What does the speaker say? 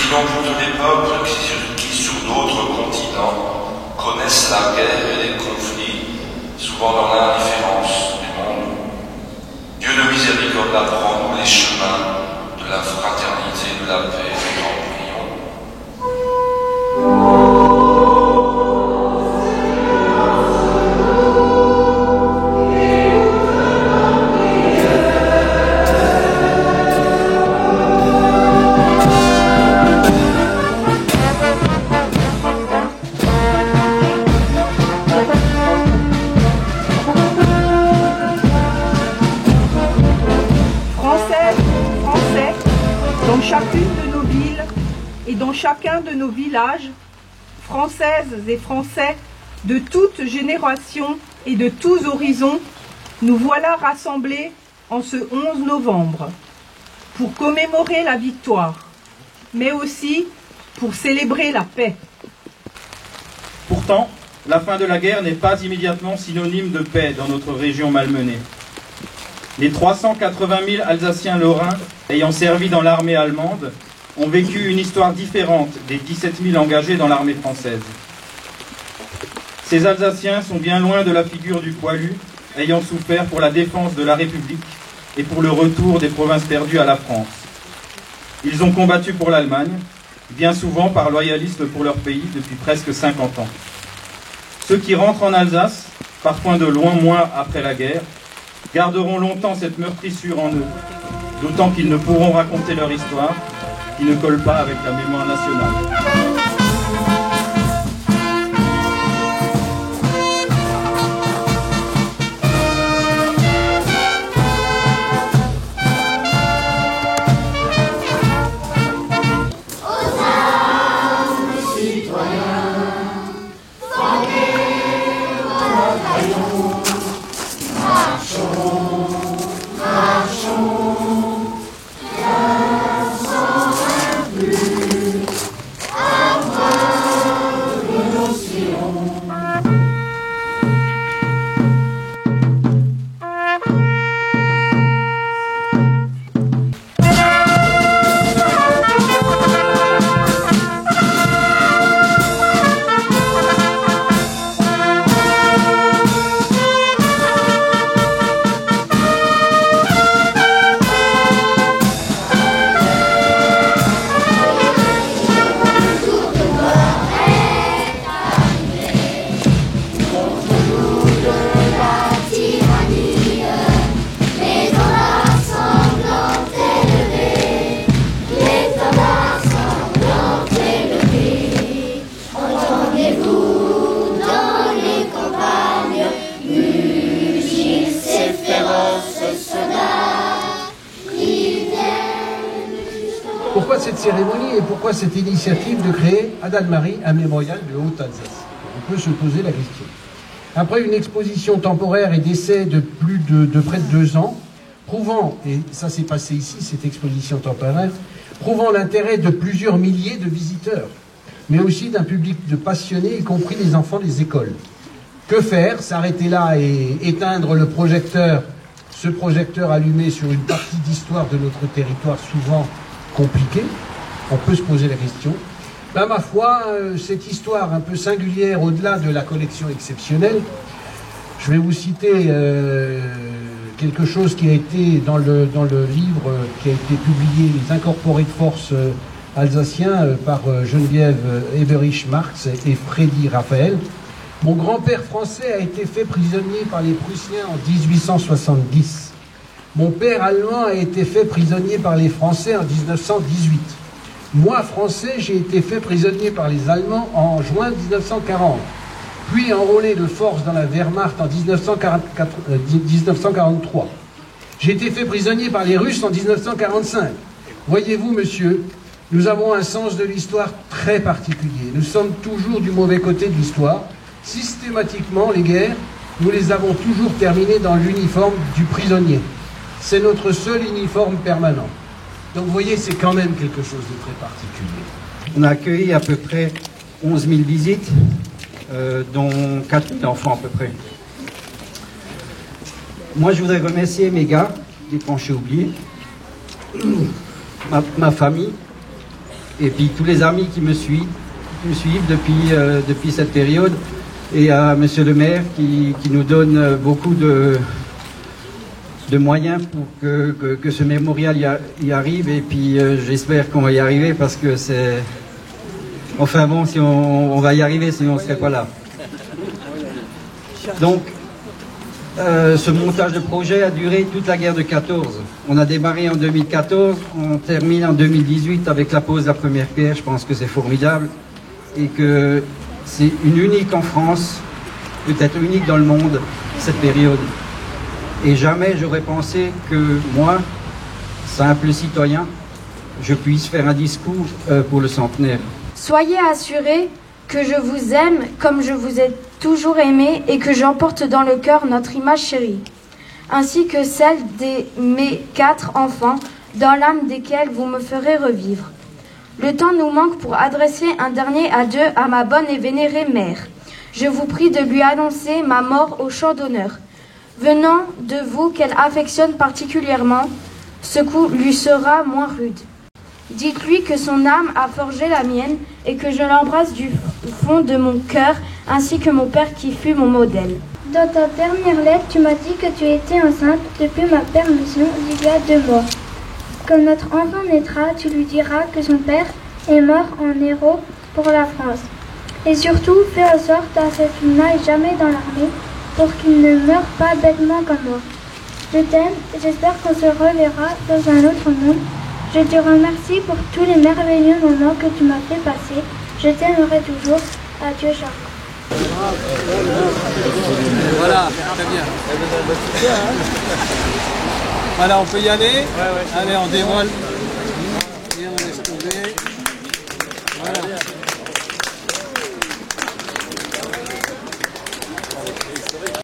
nous rencontre des peuples qui sur d'autres continents, connaissent la guerre et les conflits, souvent dans l'indifférence du monde. Dieu de miséricorde, apprends-nous les chemins de la fraternité, de la paix, nous t'en prions. Dans chacune de nos villes et dans chacun de nos villages, Françaises et Français de toutes générations et de tous horizons, nous voilà rassemblés en ce 11 novembre pour commémorer la victoire, mais aussi pour célébrer la paix. Pourtant, la fin de la guerre n'est pas immédiatement synonyme de paix dans notre région malmenée. Les 380 000 Alsaciens-Lorrains ayant servi dans l'armée allemande ont vécu une histoire différente des 17 000 engagés dans l'armée française. Ces Alsaciens sont bien loin de la figure du poilu, ayant souffert pour la défense de la République et pour le retour des provinces perdues à la France. Ils ont combattu pour l'Allemagne, bien souvent par loyalisme pour leur pays depuis presque 50 ans. Ceux qui rentrent en Alsace, parfois de loin mois après la guerre, garderont longtemps cette meurtrissure en eux, d'autant qu'ils ne pourront raconter leur histoire qui ne colle pas avec la mémoire nationale. Pourquoi cette cérémonie et pourquoi cette initiative de créer à Dannemarie un mémorial de Haute-Alsace? On peut se poser la question. Après une exposition temporaire et d'essai de près de 2 ans, prouvant, et ça s'est passé ici, cette exposition temporaire, prouvant l'intérêt de plusieurs milliers de visiteurs, mais aussi d'un public de passionnés, y compris les enfants des écoles. Que faire? S'arrêter là et éteindre le projecteur, ce projecteur allumé sur une partie d'histoire de notre territoire souvent compliqué? On peut se poser la question. Ben, ma foi, cette histoire un peu singulière, au-delà de la collection exceptionnelle, je vais vous citer quelque chose qui a été dans le livre qui a été publié, Les Incorporés de force alsaciens, par Geneviève Eberich-Marx et Freddy Raphaël. Mon grand-père français a été fait prisonnier par les Prussiens en 1870. Mon père allemand a été fait prisonnier par les Français en 1918. Moi, Français, j'ai été fait prisonnier par les Allemands en juin 1940. Puis enrôlé de force dans la Wehrmacht en 1943. J'ai été fait prisonnier par les Russes en 1945. Voyez-vous, monsieur, nous avons un sens de l'histoire très particulier. Nous sommes toujours du mauvais côté de l'histoire. Systématiquement, les guerres, nous les avons toujours terminées dans l'uniforme du prisonnier. C'est notre seul uniforme permanent. Donc vous voyez, c'est quand même quelque chose de très particulier. On a accueilli à peu près 11 000 visites, dont 4 000 enfants à peu près. Moi, je voudrais remercier mes gars, des penchés oubliés, ma famille, et puis tous les amis qui me suivent depuis cette période, et à Monsieur le maire qui nous donne beaucoup de moyens pour que ce mémorial y arrive, et puis j'espère qu'on va y arriver parce que c'est... Enfin bon, si on va y arriver, sinon on ne serait pas là. Donc, ce montage de projet a duré toute la guerre de 14. On a démarré en 2014, on termine en 2018 avec la pose de la première pierre. Je pense que c'est formidable et que c'est une unique en France, peut-être unique dans le monde, cette période. Et jamais j'aurais pensé que moi, simple citoyen, je puisse faire un discours pour le centenaire. Soyez assurés que je vous aime comme je vous ai toujours aimé et que j'emporte dans le cœur notre image chérie, ainsi que celle de mes 4 enfants, dans l'âme desquels vous me ferez revivre. Le temps nous manque pour adresser un dernier adieu à ma bonne et vénérée mère. Je vous prie de lui annoncer ma mort au champ d'honneur. Venant de vous qu'elle affectionne particulièrement, ce coup lui sera moins rude. Dites-lui que son âme a forgé la mienne et que je l'embrasse du fond de mon cœur, ainsi que mon père qui fut mon modèle. Dans ta dernière lettre, tu m'as dit que tu étais enceinte depuis ma permission d'il y a 2 mois. Quand notre enfant naîtra, tu lui diras que son père est mort en héros pour la France. Et surtout, fais en sorte à ce qu'il n'aille jamais dans l'armée pour qu'il ne meure pas bêtement comme moi. Je t'aime et j'espère qu'on se reverra dans un autre monde. Je te remercie pour tous les merveilleux moments que tu m'as fait passer. Je t'aimerai toujours. Adieu, Charles. Voilà, très bien. Voilà, on peut y aller. Allez, on dévoile.